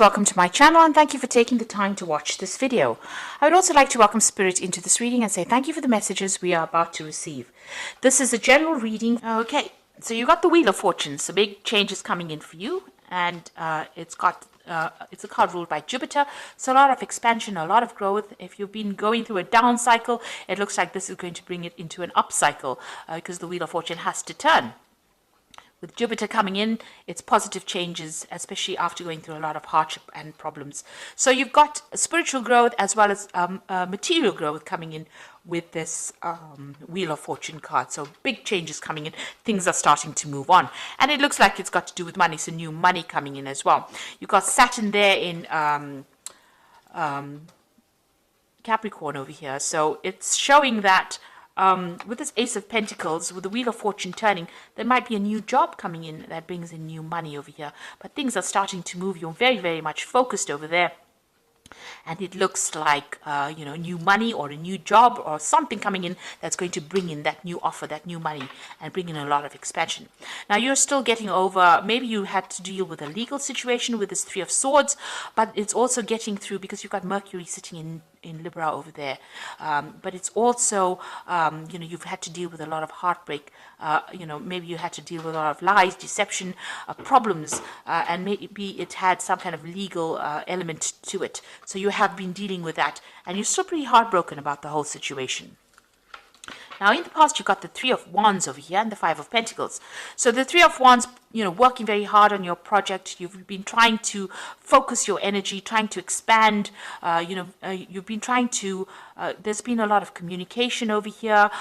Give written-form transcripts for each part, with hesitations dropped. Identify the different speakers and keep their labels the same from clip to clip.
Speaker 1: Welcome to my channel and thank you for taking the time to watch this video. I would also like to welcome Spirit into this reading and say thank you for the messages we are about to receive. This is a general reading. Okay, so you got the Wheel of Fortune, so big changes coming in for you, and it's a card ruled by Jupiter, so a lot of expansion, a lot of growth. If you've been going through a down cycle, it looks like this is going to bring it into an up cycle because the Wheel of Fortune has to turn. With Jupiter coming in, it's positive changes, especially after going through a lot of hardship and problems. So you've got spiritual growth as well as material growth coming in with this Wheel of Fortune card. So big changes coming in. Things are starting to move on. And it looks like it's got to do with money, so new money coming in as well. You've got Saturn there in Capricorn over here. So it's showing that with this Ace of Pentacles, with the Wheel of Fortune turning, there might be a new job coming in that brings in new money over here. But things are starting to move. You're very, very much focused over there. And it looks like, new money or a new job or something coming in that's going to bring in that new offer, that new money, and bring in a lot of expansion. Now, you're still getting over, maybe you had to deal with a legal situation with this Three of Swords, but it's also getting through because you've got Mercury sitting in Libra over there. But it's also, you've had to deal with a lot of heartbreak. Maybe you had to deal with a lot of lies, deception, problems, and maybe it had some kind of legal element to it. So you have been dealing with that, and you're still pretty heartbroken about the whole situation. Now, in the past, you got the Three of Wands over here and the Five of Pentacles. So the Three of Wands, working very hard on your project. You've been trying to focus your energy, trying to expand. You've been trying to, there's been a lot of communication over here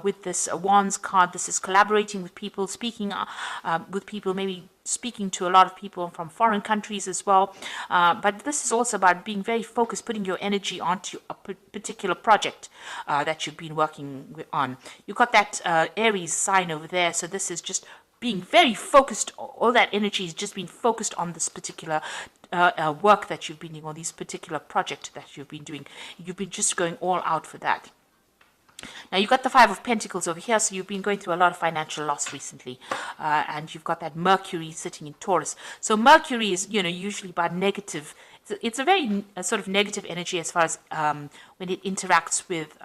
Speaker 1: with this Wands card. This is collaborating with people, speaking with people, maybe speaking to a lot of people from foreign countries as well. But this is also about being very focused, putting your energy onto a particular project that you've been working on. You've got that Aries sign over there. So this is just being very focused. All that energy is just being focused on this particular work that you've been doing, or this particular project that you've been doing. You've been just going all out for that. Now, you've got the Five of Pentacles over here, so you've been going through a lot of financial loss recently. And you've got that Mercury sitting in Taurus. So Mercury is, usually about negative. It's a very sort of negative energy as far as when it interacts with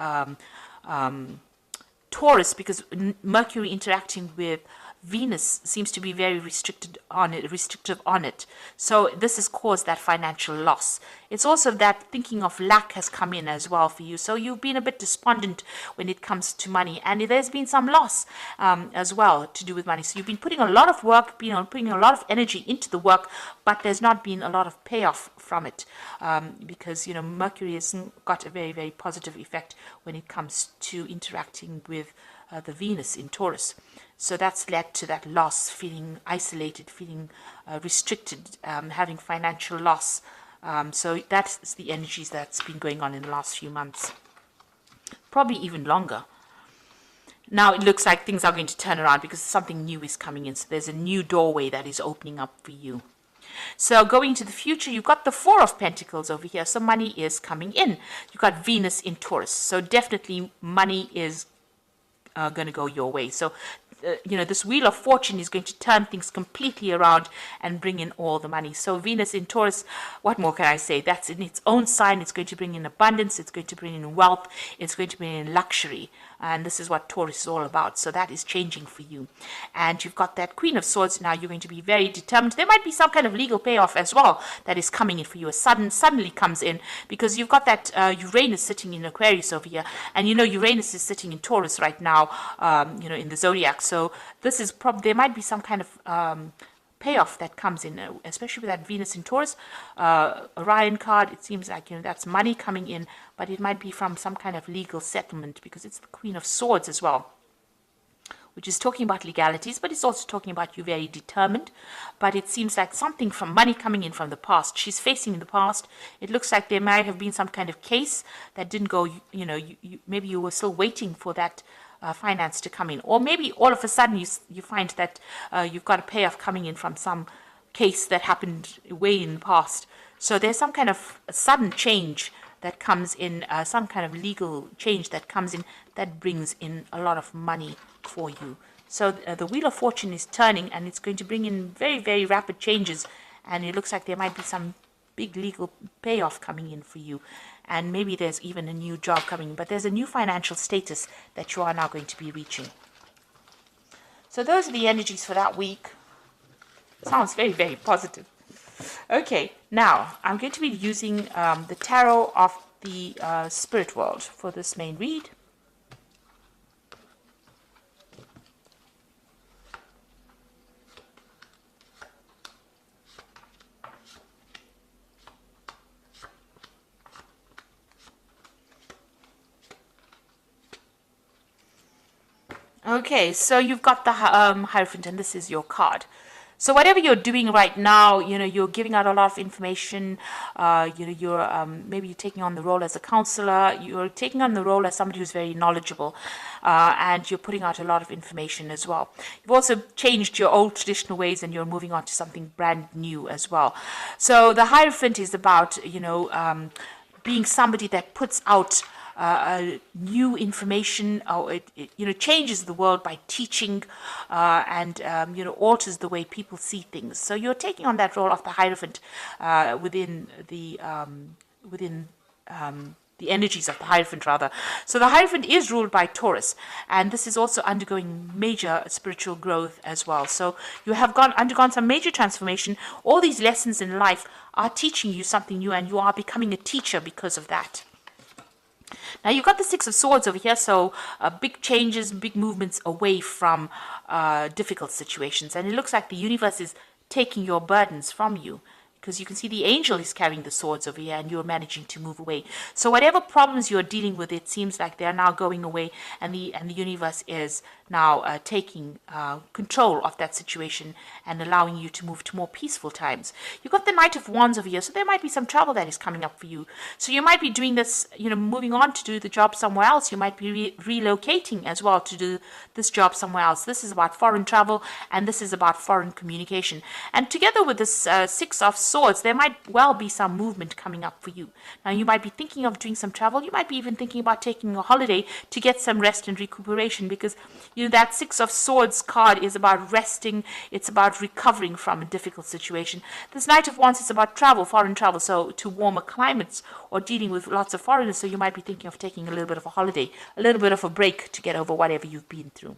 Speaker 1: Taurus, because Mercury interacting with Venus seems to be very restrictive on it. So this has caused that financial loss. It's also that thinking of lack has come in as well for you. So you've been a bit despondent when it comes to money, and there's been some loss as well to do with money. So you've been putting a lot of work, putting a lot of energy into the work, but there's not been a lot of payoff from it because Mercury has got a very, very positive effect when it comes to interacting with the Venus in Taurus. So that's led to that loss, feeling isolated, feeling restricted, having financial loss. So that's the energies that's been going on in the last few months, probably even longer. Now it looks like things are going to turn around because something new is coming in. So there's a new doorway that is opening up for you. So going into the future, you've got the Four of Pentacles over here. So money is coming in. You've got Venus in Taurus. So definitely money is going to go your way. So this Wheel of Fortune is going to turn things completely around and bring in all the money. So Venus in Taurus, what more can I say? That's in its own sign. It's going to bring in abundance. It's going to bring in wealth. It's going to bring in luxury. And this is what Taurus is all about. So that is changing for you. And you've got that Queen of Swords. Now you're going to be very determined. There might be some kind of legal payoff as well that is coming in for you. Suddenly comes in because you've got that Uranus sitting in Aquarius over here. And Uranus is sitting in Taurus right now, in the zodiac. So this is probably, there might be some kind of payoff that comes in, especially with that Venus in Taurus. Orion card, it seems like, that's money coming in, but it might be from some kind of legal settlement because it's the Queen of Swords as well, which is talking about legalities, but it's also talking about you very determined. But it seems like something from money coming in from the past. She's facing the past. It looks like there might have been some kind of case that didn't go, maybe you were still waiting for that finance to come in, or maybe all of a sudden you find that you've got a payoff coming in from some case that happened way in the past. So there's some kind of sudden change that comes in, some kind of legal change that comes in that brings in a lot of money for you. So the Wheel of Fortune is turning, and it's going to bring in very, very rapid changes and it looks like there might be some big legal payoff coming in for you, and maybe there's even a new job coming, but there's a new financial status that you are now going to be reaching. So those are the energies for that week. Sounds very, very positive. Okay, now I'm going to be using the tarot of the spirit world for this main read. Okay, so you've got the Hierophant, and this is your card. So whatever you're doing right now, you're giving out a lot of information. You're maybe you're taking on the role as a counselor. You're taking on the role as somebody who's very knowledgeable, and you're putting out a lot of information as well. You've also changed your old traditional ways, and you're moving on to something brand new as well. So the Hierophant is about being somebody that puts out new information, or it changes the world by teaching, and alters the way people see things. So you're taking on that role of the Hierophant within the energies of the Hierophant, rather. So the Hierophant is ruled by Taurus, and this is also undergoing major spiritual growth as well. So you have undergone some major transformation. All these lessons in life are teaching you something new, and you are becoming a teacher because of that. Now you've got the Six of Swords over here, so big changes, big movements away from difficult situations. And it looks like the universe is taking your burdens from you, because you can see the angel is carrying the swords over here, and you're managing to move away. So whatever problems you're dealing with, it seems like they're now going away, and the universe is now taking control of that situation and allowing you to move to more peaceful times. You've got the Knight of Wands over here, so there might be some travel that is coming up for you. So you might be doing this, moving on to do the job somewhere else. You might be relocating as well to do this job somewhere else. This is about foreign travel, and this is about foreign communication. And together with this Six of Swords, there might well be some movement coming up for you. Now you might be thinking of doing some travel. You might be even thinking about taking a holiday to get some rest and recuperation, because that Six of Swords card is about resting. It's about recovering from a difficult situation. This Knight of Wands is about travel, foreign travel, so to warmer climates, or dealing with lots of foreigners. So you might be thinking of taking a little bit of a holiday, a little bit of a break to get over whatever you've been through.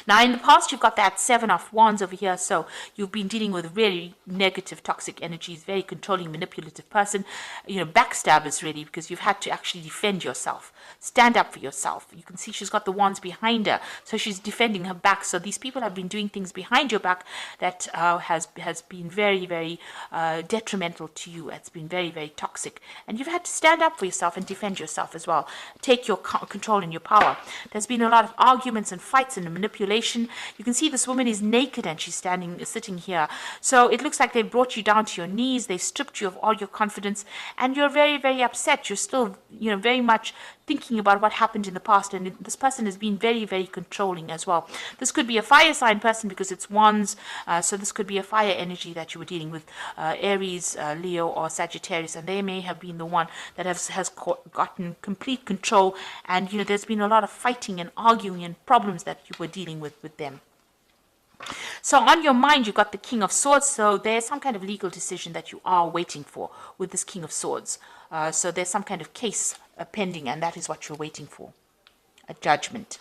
Speaker 1: Now, in the past, you've got that Seven of Wands over here. So you've been dealing with really negative, toxic energies, very controlling, manipulative person, backstabbers, really, because you've had to actually defend yourself, stand up for yourself. You can see she's got the wands behind her, so she's defending her back. So these people have been doing things behind your back that has been very, very detrimental to you. It's been very, very toxic. And you've had to stand up for yourself and defend yourself as well. Take your control and your power. There's been a lot of arguments and fights and manipulation. You can see this woman is naked and she's sitting here. So it looks like they've brought you down to your knees. They've stripped you of all your confidence, and you're very, very upset. You're still, very much thinking about what happened in the past, and this person has been very, very controlling as well. This could be a fire sign person because it's wands, so this could be a fire energy that you were dealing with, Aries, Leo, or Sagittarius, and they may have been the one that has gotten complete control, and there's been a lot of fighting and arguing and problems that you were dealing with them. So on your mind, you've got the King of Swords. So there's some kind of legal decision that you are waiting for with this King of Swords. So there's some kind of case pending, and that is what you're waiting for, a judgment.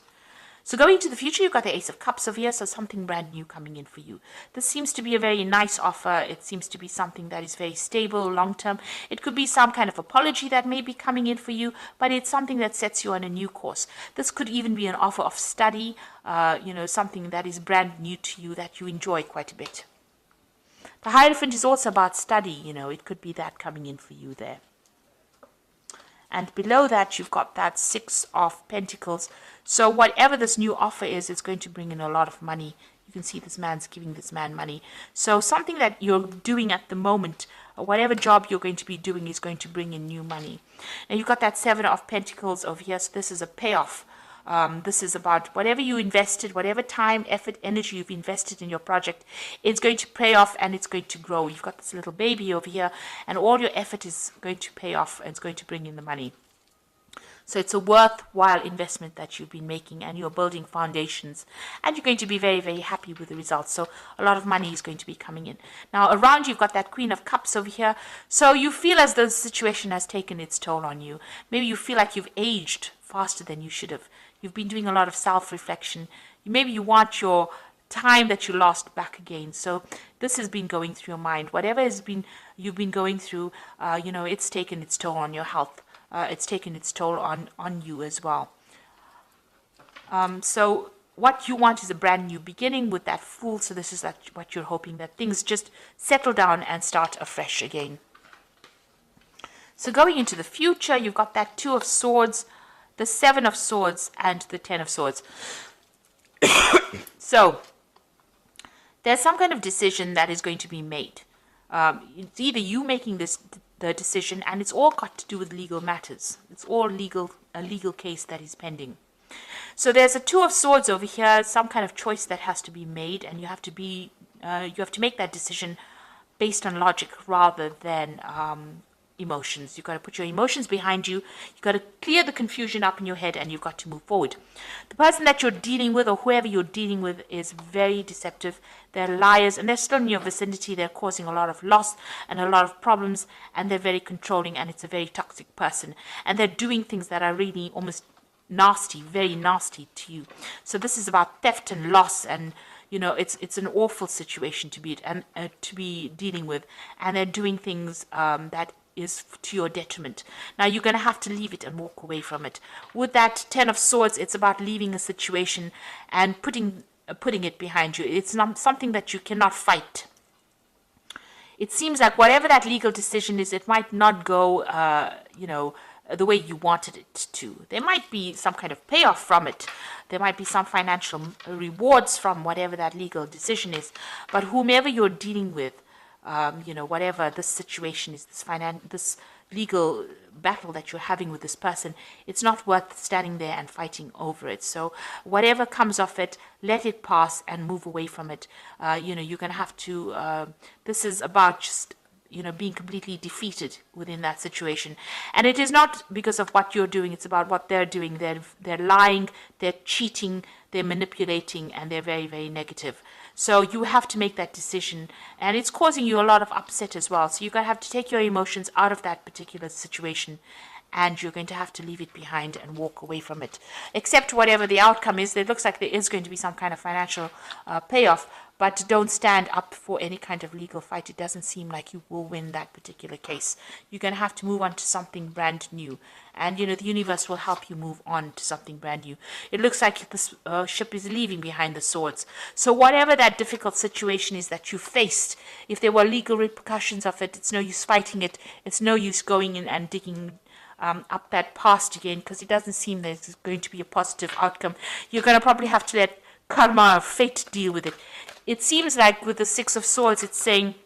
Speaker 1: So going to the future, you've got the Ace of Cups over here, so something brand new coming in for you. This seems to be a very nice offer. It seems to be something that is very stable, long-term. It could be some kind of apology that may be coming in for you, but it's something that sets you on a new course. This could even be an offer of study, something that is brand new to you that you enjoy quite a bit. The Hierophant is also about study, it could be that coming in for you there. And below that, you've got that Six of Pentacles. So whatever this new offer is, it's going to bring in a lot of money. You can see this man's giving this man money. So something that you're doing at the moment, whatever job you're going to be doing, is going to bring in new money. Now you've got that Seven of Pentacles over here. So this is a payoff. This is about whatever you invested, whatever time, effort, energy you've invested in your project, it's going to pay off and it's going to grow. You've got this little baby over here, and all your effort is going to pay off and it's going to bring in the money. So it's a worthwhile investment that you've been making, and you're building foundations, and you're going to be very, very happy with the results. So a lot of money is going to be coming in. Now around you've got that Queen of Cups over here. So you feel as though the situation has taken its toll on you. Maybe you feel like you've aged faster than you should have. You've been doing a lot of self-reflection. Maybe you want your time that you lost back again. So this has been going through your mind. Whatever you've been going through, it's taken its toll on your health. It's taken its toll on you as well. So what you want is a brand new beginning with that Fool. So this is what you're hoping, that things just settle down and start afresh again. So going into the future, you've got that Two of Swords, the Seven of Swords, and the Ten of Swords. So there's some kind of decision that is going to be made. It's either you making the decision, and it's all got to do with legal matters. It's all a legal case that is pending. So there's a Two of Swords over here, some kind of choice that has to be made, and you have to make that decision based on logic rather than emotions. You've got to put your emotions behind you. You've got to clear the confusion up in your head, and you've got to move forward. The person that you're dealing with, or whoever you're dealing with, is very deceptive. They're liars, and they're still in your vicinity. They're causing a lot of loss and a lot of problems, and they're very controlling, and it's a very toxic person. And they're doing things that are really almost nasty, very nasty to you. So this is about theft and loss, and it's an awful situation to be dealing with, and they're doing things that is to your detriment. Now you're going to have to leave it and walk away from it. With that Ten of Swords, it's about leaving a situation and putting it behind you. It's not something that you cannot fight. It seems like whatever that legal decision is, it might not go, the way you wanted it to. There might be some kind of payoff from it. There might be some financial rewards from whatever that legal decision is. But whomever you're dealing with, whatever this situation is, this legal battle that you're having with this person, it's not worth standing there and fighting over it. So whatever comes of it, let it pass and move away from it. You're going to have to, this is about just, being completely defeated within that situation. And it is not because of what you're doing, it's about what they're doing. They're lying, they're cheating, they're manipulating, and they're very, very negative. So you have to make that decision, and it's causing you a lot of upset as well. So you're going to have to take your emotions out of that particular situation, and you're going to have to leave it behind and walk away from it. Except whatever the outcome is, it looks like there is going to be some kind of financial payoff, but don't stand up for any kind of legal fight. It doesn't seem like you will win that particular case. You're going to have to move on to something brand new. And, the universe will help you move on to something brand new. It looks like this ship is leaving behind the swords. So whatever that difficult situation is that you faced, if there were legal repercussions of it, it's no use fighting it. It's no use going in and digging up that past again, because it doesn't seem that it's going to be a positive outcome. You're going to probably have to let karma or fate deal with it. It seems like with the Six of Swords, it's saying,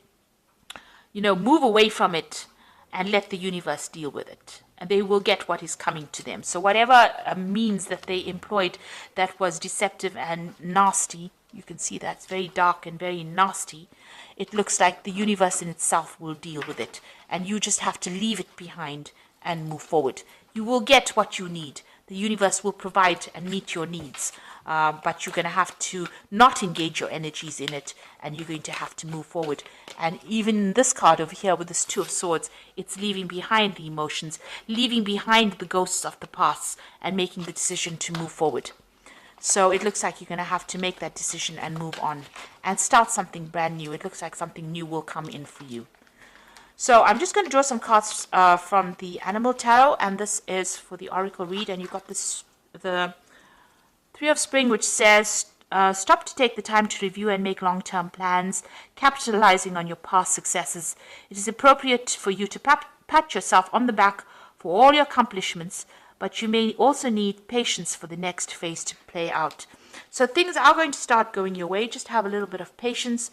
Speaker 1: move away from it and let the universe deal with it. And they will get what is coming to them. So whatever means that they employed that was deceptive and nasty, you can see that's very dark and very nasty. It looks like the universe in itself will deal with it. And you just have to leave it behind and move forward. You will get what you need. The universe will provide and meet your needs. But you're going to have to not engage your energies in it, and you're going to have to move forward. And even this card over here with this Two of Swords, it's leaving behind the emotions, leaving behind the ghosts of the past, and making the decision to move forward. So it looks like you're going to have to make that decision and move on and start something brand new. It looks like something new will come in for you. So I'm just going to draw some cards from the Animal Tarot, and this is for the Oracle read. And you've got the Three of Spring, which says, stop to take the time to review and make long-term plans, capitalizing on your past successes. It is appropriate for you to pat yourself on the back for all your accomplishments, but you may also need patience for the next phase to play out. So things are going to start going your way. Just have a little bit of patience.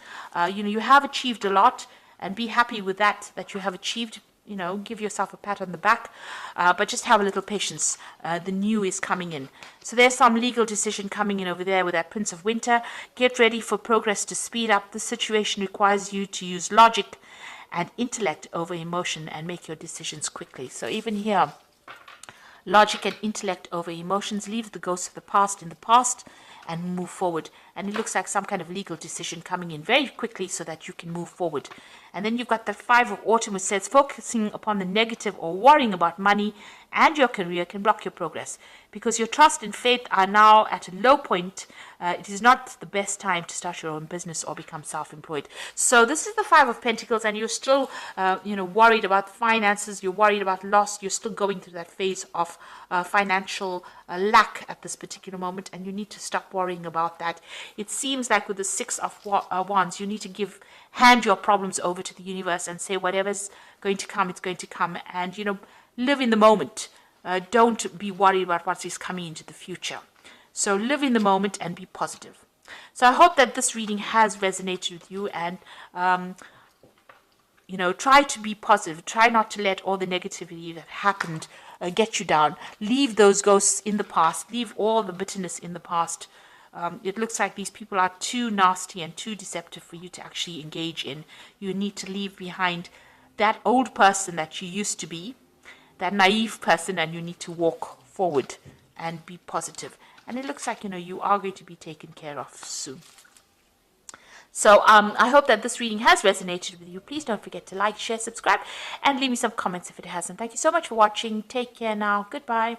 Speaker 1: You have achieved a lot, and be happy with that you have achieved. Give yourself a pat on the back, but just have a little patience. The new is coming in. So there's some legal decision coming in over there with that Prince of Winter. Get ready for progress to speed up. The situation requires you to use logic and intellect over emotion and make your decisions quickly. So even here, logic and intellect over emotions. Leave the ghosts of the past in the past and move forward. And it looks like some kind of legal decision coming in very quickly so that you can move forward. And then you've got the Five of Autumn, which says focusing upon the negative or worrying about money and your career can block your progress because your trust and faith are now at a low point. It is not the best time to start your own business or become self-employed. So this is the Five of Pentacles, and you're still, worried about finances. You're worried about loss. You're still going through that phase of financial lack at this particular moment, and you need to stop worrying about that. It seems like with the Six of Wands, you need to hand your problems over to the universe and say whatever's going to come, it's going to come, and live in the moment. Don't be worried about what is coming into the future. So live in the moment and be positive. So I hope that this reading has resonated with you, and try to be positive. Try not to let all the negativity that happened get you down. Leave those ghosts in the past. Leave all the bitterness in the past. It looks like these people are too nasty and too deceptive for you to actually engage in. You need to leave behind that old person that you used to be, that naive person, and you need to walk forward and be positive. And it looks like, you are going to be taken care of soon. So I hope that this reading has resonated with you. Please don't forget to like, share, subscribe, and leave me some comments if it hasn't. Thank you so much for watching. Take care now. Goodbye.